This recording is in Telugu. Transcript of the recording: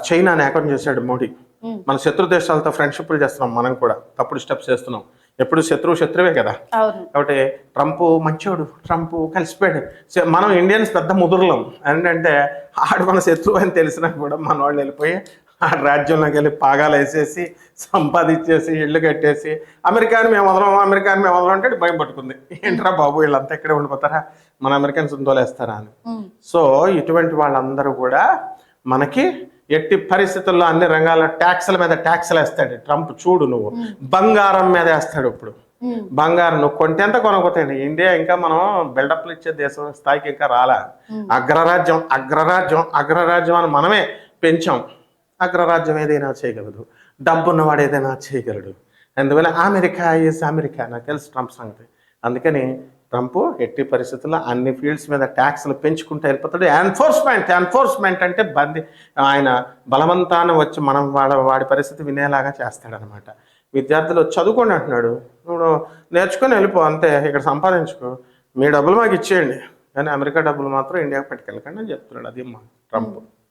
చైనాని ఏకం చేశాడు మోడీ. మన శత్రు దేశాలతో ఫ్రెండ్షిప్లు చేస్తున్నాం, మనం కూడా తప్పుడు స్టెప్స్ చేస్తున్నాం. ఎప్పుడు శత్రువే కదా. కాబట్టి ట్రంప్ మంచోడు, ట్రంప్ కలిసిపోయాడు. మనం ఇండియన్స్ పెద్ద ముదురులం ఏంటంటే ఆడు మన శత్రువు అని తెలిసినా కూడా మన వాళ్ళు వెళ్ళిపోయి ఆ రాజ్యంలోకి వెళ్ళి పాగాలు వేసేసి సంపాదించేసి ఇళ్ళు కట్టేసి అమెరికాని మేము వదలం అంటే భయం పట్టుకుంది. ఏంట్రా బాబు వీళ్ళంతా ఇక్కడే ఉండిపోతారా, మన అమెరికన్స్ తోలేస్తారా అని. సో ఇటువంటి వాళ్ళందరూ కూడా మనకి ఎట్టి పరిస్థితుల్లో అన్ని రంగాల్లో ట్యాక్స్ల మీద ట్యాక్స్లు వేస్తాడు ట్రంప్. చూడు నువ్వు బంగారం మీద వేస్తాడు. ఇప్పుడు బంగారం నువ్వు కొంటే ఎంత కొనకపోతాయండి. ఇండియా ఇంకా మనం బిల్డప్లు ఇచ్చే దేశం స్థాయికి ఇంకా రాలా. అగ్రరాజ్యం అని మనమే పెంచాం. అగ్రరాజ్యం ఏదైనా చేయగలదు, డబ్బున్నవాడు ఏదైనా చేయగలడు. అందువల్ల అమెరికా నాకు తెలుసు ట్రంప్ సంగతి. అందుకని ట్రంప్ ఎట్టి పరిస్థితుల్లో అన్ని ఫీల్డ్స్ మీద ట్యాక్స్లు పెంచుకుంటూ వెళ్ళిపోతాడు. ఎన్ఫోర్స్మెంట్ అంటే ఆయన బలవంతాన్ని వచ్చి మనం వాడి పరిస్థితి వినేలాగా చేస్తాడనమాట. విద్యార్థులు చదువుకోండి అంటున్నాడు, నువ్వు నేర్చుకొని వెళ్ళిపో అంతే, ఇక్కడ సంపాదించుకో, మీ డబ్బులు మాకు ఇచ్చేయండి, కానీ అమెరికా డబ్బులు మాత్రం ఇండియాకి పట్టుకెళ్ళకండి అని చెప్తున్నాడు. అది మా ట్రంప్.